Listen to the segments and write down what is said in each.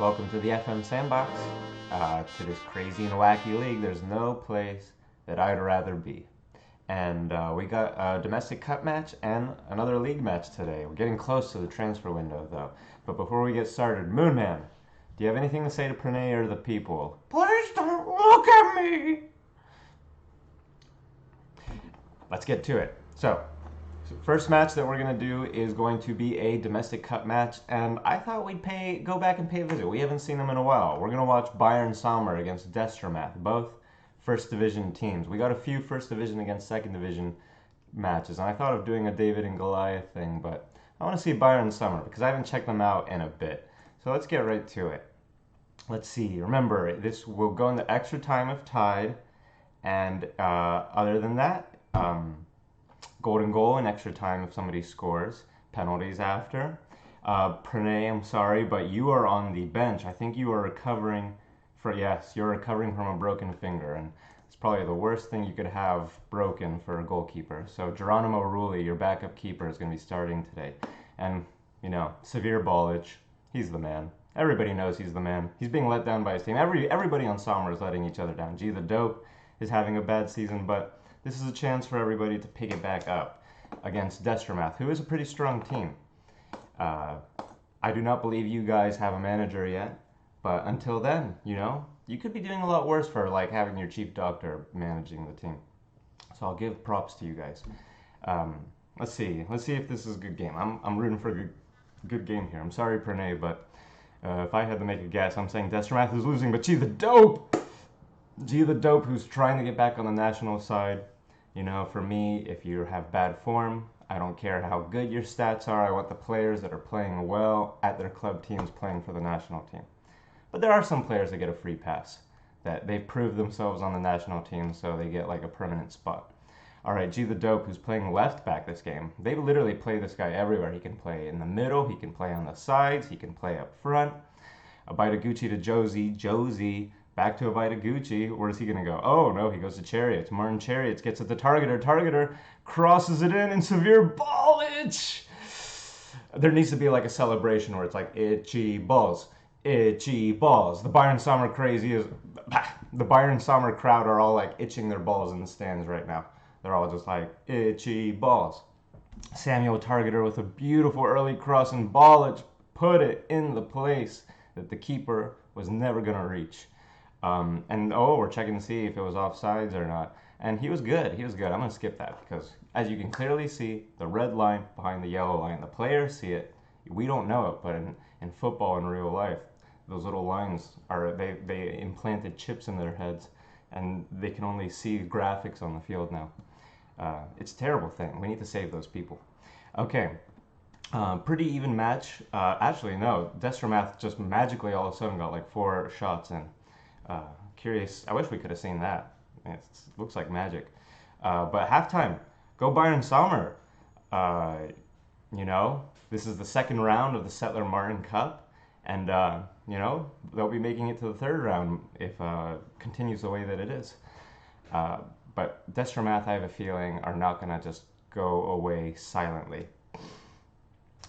Welcome to the FM Sandbox. To this crazy and wacky league, there's no place that I'd rather be. And we got a domestic cup match and another league match today. We're getting close to the transfer window, though. But before we get started, Moonman, do you have anything to say to Pranay or the people? Please don't look at me! Let's get to it. So, first match that we're going to do is going to be a domestic cup match, and I thought we'd go back and pay a visit. We haven't seen them in a while. We're going to watch Bayern Sommer against Destromath, both first division teams. We got a few first division against second division matches, and I thought of doing a David and Goliath thing, but I want to see Bayern Sommer because I haven't checked them out in a bit. So let's get right to it. Let's see. Remember, this will go into extra time if tied, and other than that, golden goal in extra time if somebody scores. Penalties after. Pranay, I'm sorry, but you are on the bench. I think you are recovering you're recovering from a broken finger, and it's probably the worst thing you could have broken for a goalkeeper. So Geronimo Rulli, your backup keeper, is going to be starting today. And, Severe Ballage, he's the man. Everybody knows he's the man. He's being let down by his team. Everybody on Sommer is letting each other down. The Dope is having a bad season, but this is a chance for everybody to pick it back up against Destromath, who is a pretty strong team. I do not believe you guys have a manager yet, but until then, you could be doing a lot worse for having your chief doctor managing the team. So I'll give props to you guys. Let's see if this is a good game. I'm rooting for a good game here. I'm sorry, Pranay, but if I had to make a guess, I'm saying Destromath is losing, but the Dope! The Dope, who's trying to get back on the national side. For me, if you have bad form, I don't care how good your stats are. I want the players that are playing well at their club teams playing for the national team. But there are some players that get a free pass, that they've proved themselves on the national team, so they get a permanent spot. All right, the Dope, who's playing left back this game. They literally play this guy everywhere. He can play in the middle, he can play on the sides, he can play up front. Abitaguchi to Josie. Back to Abitaguchi. Where is he going to go? Oh, no, he goes to Chariots. Martin Chariots gets at the Targeter crosses it in, and Severe Ballage! There needs to be a celebration where it's itchy balls. Itchy balls. The Bayern Sommer the Bayern Sommer crowd are all itching their balls in the stands right now. They're all just itchy balls. Samuel Targeter with a beautiful early cross, and Ballage put it in the place that the keeper was never going to reach. We're checking to see if it was offsides or not. And he was good. I'm going to skip that because, as you can clearly see, the red line behind the yellow line, the players see it. We don't know it, but in football, in real life, those little lines they implanted chips in their heads, and they can only see graphics on the field now. It's a terrible thing. We need to save those people. Okay. Pretty even match. Actually, no. Destromath just magically all of a sudden got 4 shots in. Curious. I wish we could have seen that. It looks like magic. But halftime, go Bayern Sommer. This is the second round of the Settler Martin Cup, and they'll be making it to the third round if continues the way that it is. But Destromath, I have a feeling, are not going to just go away silently.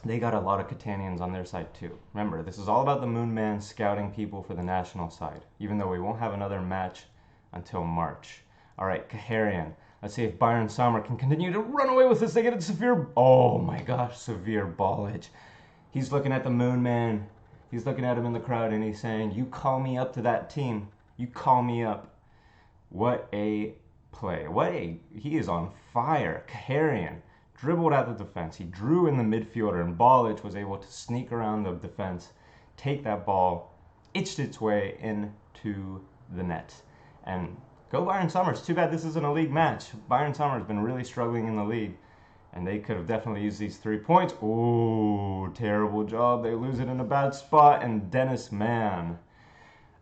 They got a lot of Catanians on their side too. Remember, this is all about the Moonman scouting people for the national side, even though we won't have another match until March. All right, Kaharian. Let's see if Bayern Sommer can continue to run away with this. They get a severe... Oh my gosh, Severe Ballage. He's looking at the Moonman. He's looking at him in the crowd, and he's saying, you call me up to that team. You call me up. What a play. He is on fire. Kaharian dribbled out the defense. He drew in the midfielder, and Ballage was able to sneak around the defense, take that ball, itched its way into the net. And go Bayern Sommer. It's too bad this isn't a league match. Bayern Sommer has been really struggling in the league, and they could have definitely used these 3 points. Ooh, terrible job. They lose it in a bad spot, and Dennis Mann,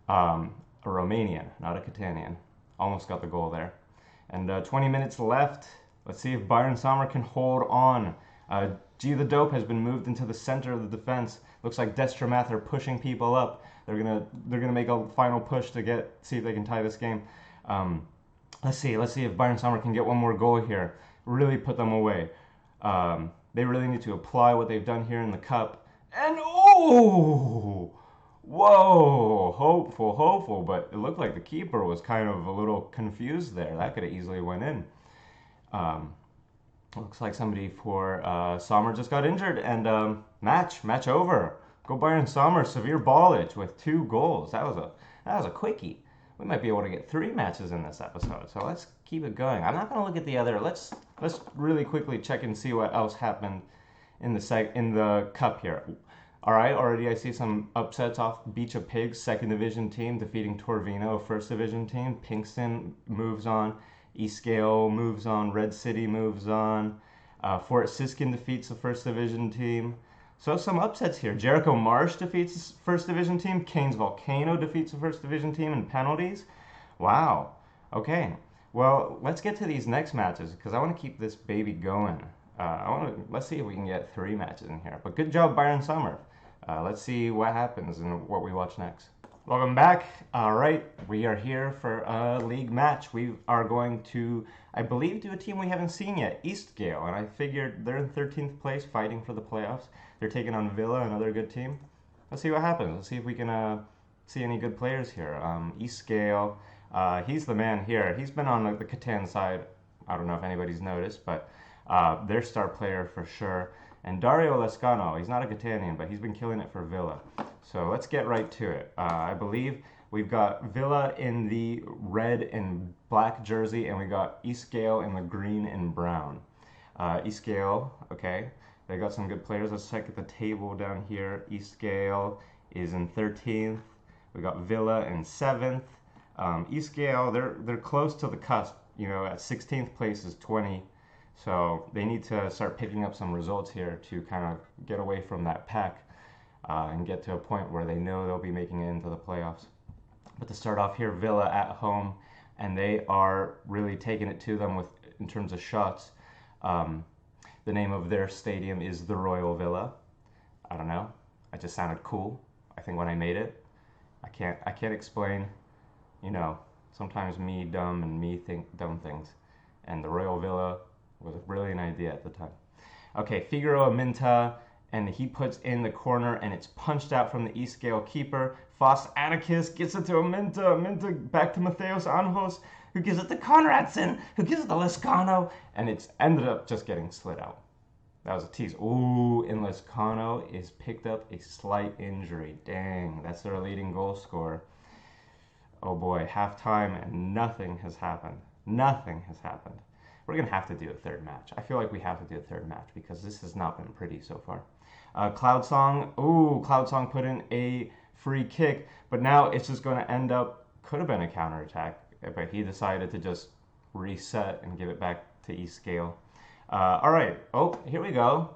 a Romanian, not a Catanian, almost got the goal there. And 20 minutes left. Let's see if Bayern Sommer can hold on. The Dope has been moved into the center of the defense. Looks like Destromath are pushing people up. They're gonna make a final push to see if they can tie this game. Let's see if Bayern Sommer can get one more goal here. Really put them away. They really need to apply what they've done here in the cup. And Whoa, hopeful, hopeful, but it looked like the keeper was kind of a little confused there. That could have easily went in. Um, Looks like somebody for Sommer just got injured, and match over. Go Bayern Sommer, severe ballage with 2 goals. That was a quickie. We might be able to get 3 matches in this episode. So let's keep it going. I'm not going to look at the other. Let's really quickly check and see what else happened in the cup here. All right, already I see some upsets off Beach of Pigs, 2nd Division team, defeating Torvino, 1st Division team. Pinkston moves on. Eastgale moves on. Red City moves on. Fort Siskin defeats the 1st Division team. So some upsets here. Jericho Marsh defeats the 1st Division team. Kane's Volcano defeats the 1st Division team in penalties. Wow. Okay. Well, let's get to these next matches because I want to keep this baby going. Let's see if we can get 3 matches in here. But good job, Bayern Sommer. Let's see what happens and what we watch next. Welcome back. All right, we are here for a league match. We are going to, I believe, do a team we haven't seen yet, Eastgale. And I figured they're in 13th place, fighting for the playoffs. They're taking on Villa, another good team. Let's see what happens. Let's see if we can see any good players here. Eastgale, he's the man here. He's been on the Catan side. I don't know if anybody's noticed, but their star player for sure. And Dario Lescano, he's not a Catanian, but he's been killing it for Villa. So let's get right to it. I believe we've got Villa in the red and black jersey, and we got Eastgale in the green and brown. Eastgale, okay, they got some good players. Let's check at the table down here. Eastgale is in 13th. We got Villa in 7th. Eastgale, they're close to the cusp. You know, at 16th place is 20. So they need to start picking up some results here to kind of get away from that pack and get to a point where they know they'll be making it into the playoffs. But to start off here, Villa at home, and they are really taking it to them in terms of shots. The name of their stadium is the Royal Villa. I don't know. It just sounded cool. I think when I made it, I can't explain. You know, sometimes me dumb and me think dumb things, and the Royal Villa was a brilliant idea at the time. Okay, Figueroa Minta, and he puts in the corner, and it's punched out from the Eastgale keeper. Foss Atticus gets it to a Minta. Minta back to Mateos Anjos, who gives it to Conradson, who gives it to Lescano, and it's ended up just getting slid out. That was a tease. Ooh, and Lescano is picked up a slight injury. Dang, that's their leading goal scorer. Oh boy, halftime, and nothing has happened. Nothing has happened. We're going to have to do a 3rd match. I feel like we have to do a 3rd match because this has not been pretty so far. Cloudsong. Ooh, Cloudsong put in a free kick, but now it's just going to end up, could have been a counterattack, but he decided to just reset and give it back to Eastgale. All right. Oh, here we go.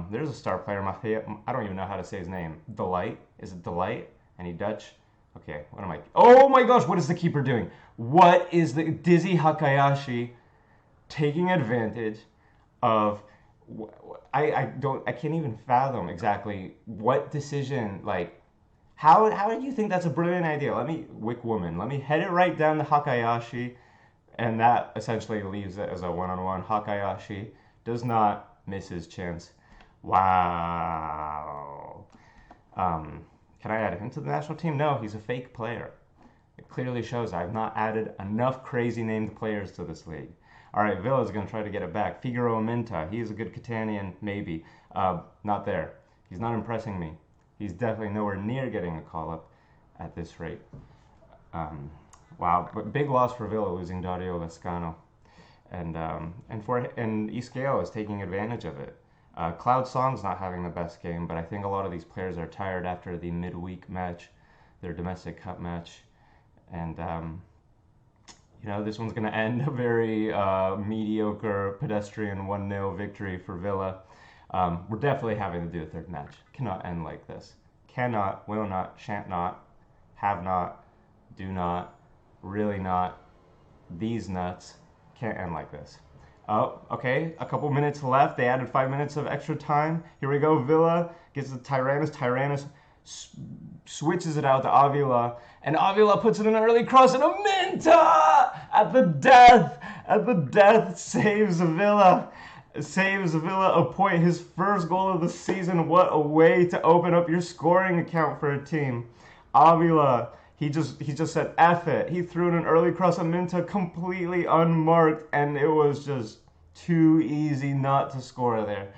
There's a star player, Mathieu. I don't even know how to say his name. Delight. Is it Delight? Any Dutch? Okay, what am I? Oh my gosh, what is the keeper doing? What is the Dizzy Hakayashi taking advantage of? I can't even fathom exactly what decision, like how do you think that's a brilliant idea? Let me head it right down to Hakayashi, and that essentially leaves it as a one-on-one. Hakayashi does not miss his chance. Wow. Can I add him to the national team? No, he's a fake player. It clearly shows I've not added enough crazy named players to this league. All right, Villa's going to try to get it back. Figueroa Minta, he's a good Catanian, maybe. Not there. He's not impressing me. He's definitely nowhere near getting a call-up at this rate. Wow, but big loss for Villa losing Dario Lescano. And Eastgale is taking advantage of it. Cloud Song's not having the best game, but I think a lot of these players are tired after the midweek match, their domestic cup match. And, this one's going to end a very mediocre, pedestrian 1-0 victory for Villa. We're definitely having to do a 3rd match. Cannot end like this. Cannot, will not, shan't not, have not, do not, really not, these nuts. Can't end like this. Oh, okay, a couple minutes left. They added 5 minutes of extra time. Here we go. Villa gets the Tyrannus. Tyrannus switches it out to Avila, and Avila puts it in an early cross, and Minta at the death saves Villa. Saves Villa a point, his first goal of the season. What a way to open up your scoring account for a team. Avila, he just said F it. He threw in an early cross on Minta completely unmarked, and it was just too easy not to score there.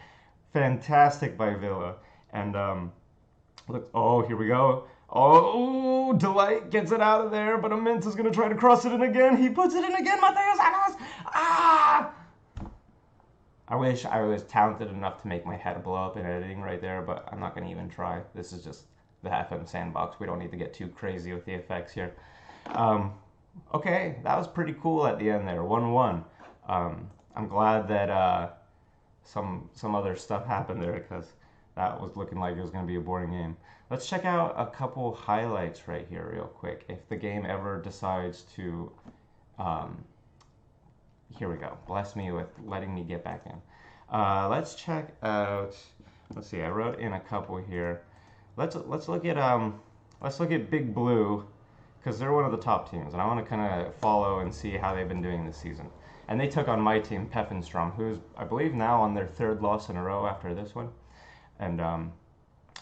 Fantastic by Villa. And look, oh, here we go. Oh, Delight gets it out of there, but Aminta's going to try to cross it in again. He puts it in again, Mateus Anos. Ah! I wish I was talented enough to make my head blow up in editing right there, but I'm not going to even try. This is just the FM Sandbox. We don't need to get too crazy with the effects here. Okay, that was pretty cool at the end there, 1-1. I'm glad that some other stuff happened there, because that was looking like it was going to be a boring game. Let's check out a couple highlights right here real quick. If the game ever decides to... here we go. Bless me with letting me get back in. Let's check out... Let's see, I wrote in a couple here. Let's look at Big Blue, because they're one of the top teams, and I want to kind of follow and see how they've been doing this season. And they took on my team, Peffenstrom, who's, I believe, now on their third loss in a row after this one. And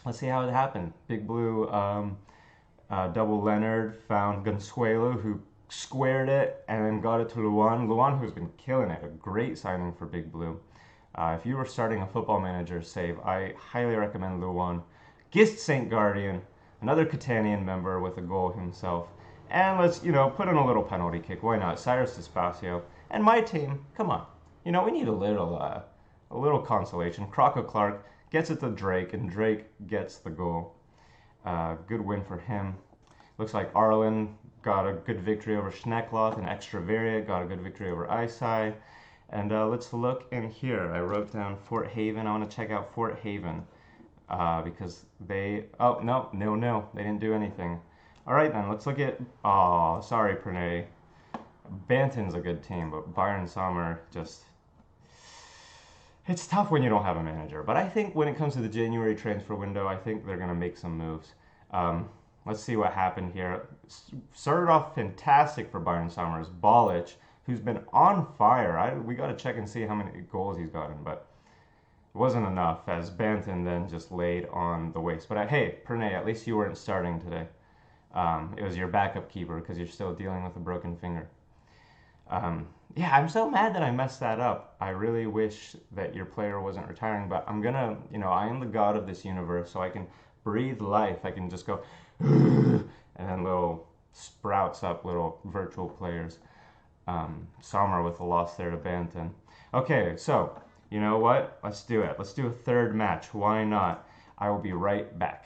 let's see how it happened. Big Blue, double Leonard, found Consuelo, who squared it and then got it to Luan. Luan, who's been killing it, a great signing for Big Blue. If you were starting a Football Manager save, I highly recommend Luan. Gist St. Guardian, another Catanian member with a goal himself. And let's, put in a little penalty kick. Why not? Cyrus Despacio. And my team, come on. We need a little consolation. Croco Clark gets it to Drake, and Drake gets the goal. Good win for him. Looks like Arlen got a good victory over Schneckloth, and Extraveria got a good victory over Isai. And let's look in here. I wrote down Fort Haven. I want to check out Fort Haven because they... Oh, no. They didn't do anything. All right, then. Let's look at... Oh, sorry, Pernay. Banton's a good team, but Bayern Sommer just... It's tough when you don't have a manager. But I think when it comes to the January transfer window, I think they're going to make some moves. Let's see what happened here. Started off fantastic for Bayern Sommer's Balic, who's been on fire. We got to check and see how many goals he's gotten, but it wasn't enough, as Banton then just laid on the waste. But hey, Pernay, at least you weren't starting today. It was your backup keeper, because you're still dealing with a broken finger. Yeah, I'm so mad that I messed that up. I really wish that your player wasn't retiring, but I'm gonna, I am the god of this universe, so I can breathe life. I can just go, and then little sprouts up little virtual players. Sommer with a loss there to Banton. Okay, so, you know what? Let's do it. Let's do a third match. Why not? I will be right back.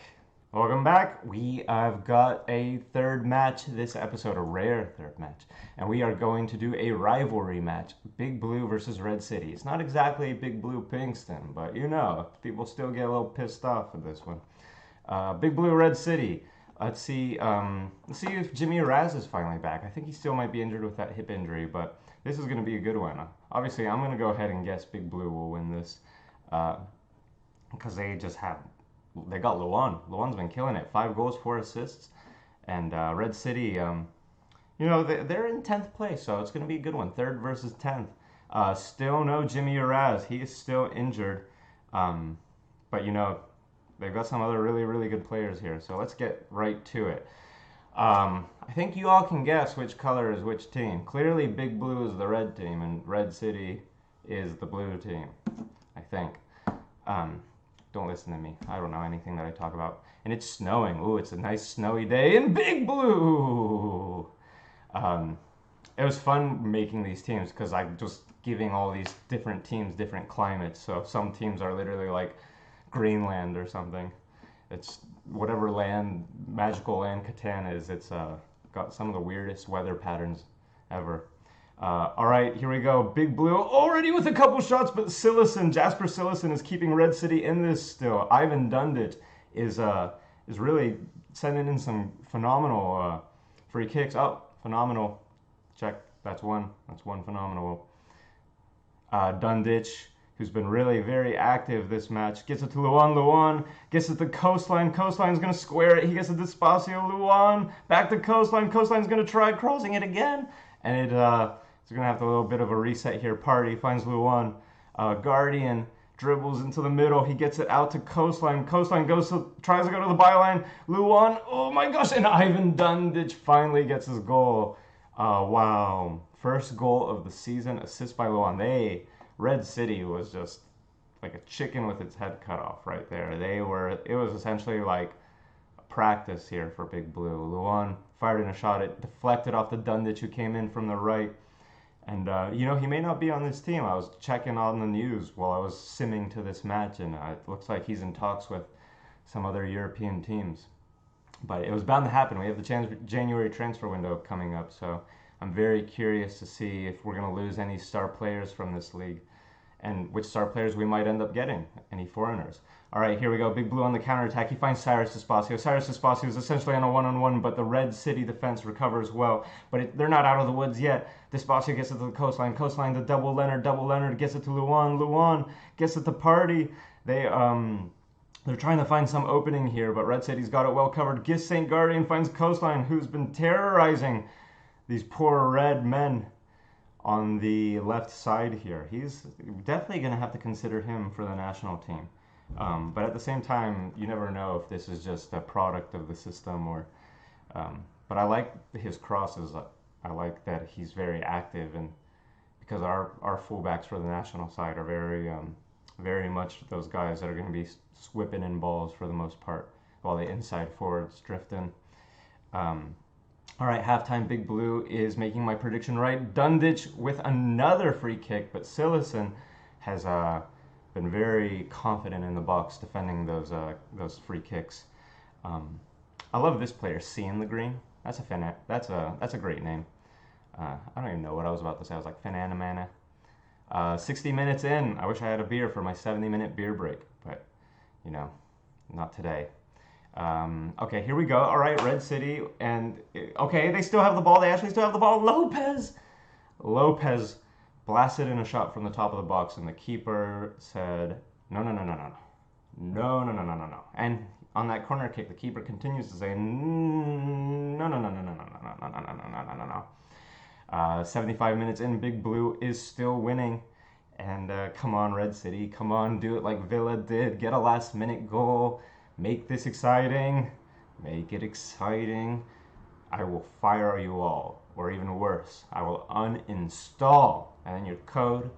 Welcome back. We have got a third match this episode, a rare third match. And we are going to do a rivalry match. Big Blue versus Red City. It's not exactly Big Blue Pinkston, but people still get a little pissed off with this one. Big Blue Red City. Let's see if Jimmy Raz is finally back. I think he still might be injured with that hip injury, but this is going to be a good one. Obviously, I'm going to go ahead and guess Big Blue will win this because they got Luan. Luan's been killing it. 5 goals, 4 assists. And Red City, they're in 10th place, so it's going to be a good one. 3rd versus 10th. Still no Jimmy Raz. He is still injured. But, they've got some other really, really good players here. So let's get right to it. I think you all can guess which color is which team. Clearly, Big Blue is the red team, and Red City is the blue team, I think. Don't listen to me. I don't know anything that I talk about. And it's snowing. Ooh, it's a nice snowy day in Big Blue. It was fun making these teams because I'm just giving all these different teams different climates. So some teams are literally like Greenland or something. It's whatever land, magical land Catan is. It's got some of the weirdest weather patterns ever. All right, here we go. Big Blue already with a couple shots, but Jasper Sillison is keeping Red City in this still. Ivan Dundit is really sending in some phenomenal free kicks. Oh, phenomenal. Check. That's one. That's one phenomenal. Dunditch, who's been really very active this match, gets it to Luan. Luan gets it to Coastline. Coastline's going to square it. He gets it to Spacio. Luan back to Coastline. Coastline's going to try crossing it again. And it's going to have a little bit of a reset here. Party finds Luan. Guardian dribbles into the middle. He gets it out to Coastline. Coastline tries to go to the byline. Luan, oh my gosh, and Ivan Dundic finally gets his goal. Wow. First goal of the season, assist by Luan. Red City was just like a chicken with its head cut off right there. It was essentially like a practice here for Big Blue. Luan fired in a shot. It deflected off the Dundic who came in from the right. And, he may not be on this team. I was checking on the news while I was simming to this match, and it looks like he's in talks with some other European teams. But it was bound to happen. We have the January transfer window coming up, so I'm very curious to see if we're going to lose any star players from this league and which star players we might end up getting, any foreigners. All right, here we go. Big Blue on the counterattack. He finds Cyrus Despacio. Cyrus Despacio is essentially on a one-on-one, but the Red City defense recovers well. But they're not out of the woods yet. Despacio gets it to the Coastline. Coastline to Double Leonard. Double Leonard gets it to Luan. Luan gets it to Party. They're trying to find some opening here, but Red City's got it well covered. Gis St. Guardian finds Coastline, who's been terrorizing these poor red men on the left side here. He's definitely going to have to consider him for the national team. But at the same time, you never know if this is just a product of the system or... but I like his crosses. I like that he's very active, and because our fullbacks for the national side are very much those guys that are going to be whipping in balls for the most part, while the inside forwards drift in. All right, halftime. Big Blue is making my prediction right. Dundic with another free kick, but Sillison has been very confident in the box defending those free kicks. I love this player, Seeing the Green. That's a great name. I don't even know what I was about to say. I was like Fananamana. 60 minutes in. I wish I had a beer for my 70-minute beer break, but not today. Okay, here we go. All right, Red City, and okay, they still have the ball. They actually still have the ball. Lopez blasted in a shot from the top of the box, and the keeper said, no. And on that corner kick, the keeper continues to say, no. 75 minutes in, Big Blue is still winning. And come on, Red City, come on, do it like Villa did. Get a last-minute goal. Make this exciting. Make it exciting. I will fire you all. Or even worse, I will uninstall. And then your code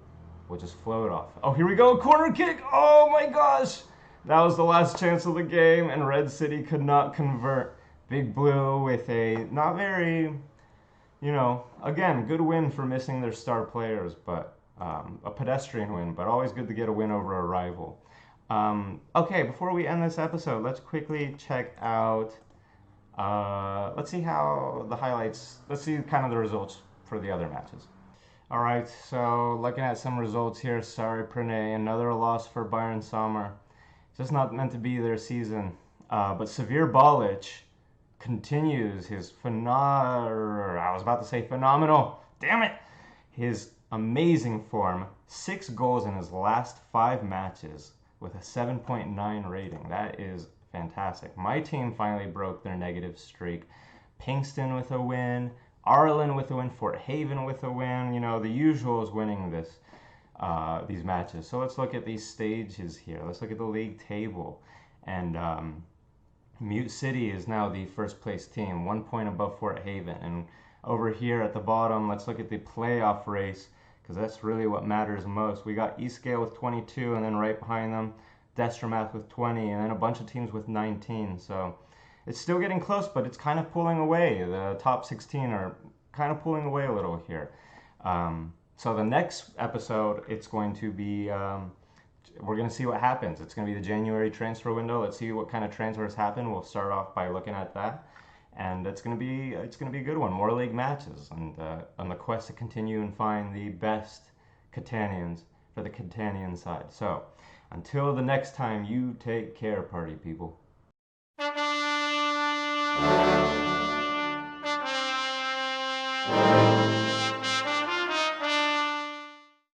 will just float off. Oh, here we go. Corner kick. Oh, my gosh. That was the last chance of the game, and Red City could not convert. Big Blue with a not very, again, good win for missing their star players, but a pedestrian win, but always good to get a win over a rival. Okay, before we end this episode, let's quickly check out, let's see how the highlights, let's see kind of the results for the other matches. All right, so looking at some results here, sorry Pranay, another loss for Bayern Sommer. Just not meant to be their season. But Severe Balic continues his phenomenal, damn it, his amazing form. 6 goals in his last 5 matches with a 7.9 rating. That is fantastic. My team finally broke their negative streak. Pinkston with a win, Arlen with a win, Fort Haven with a win. The usual is winning these matches. So let's look at these stages here. Let's look at the league table. And Mute City is now the first place team, 1 point above Fort Haven. And over here at the bottom, let's look at the playoff race, because that's really what matters most. We got Eastgale with 22, and then right behind them, Destramath with 20, and then a bunch of teams with 19. So it's still getting close, but it's kind of pulling away. The top 16 are kind of pulling away a little here. So the next episode, it's going to be, we're going to see what happens. It's going to be the January transfer window. Let's see what kind of transfers happen. We'll start off by looking at that. And it's going to be a good one. More league matches, and on the quest to continue and find the best Catanians for the Catanian side. So until the next time, you take care, party people.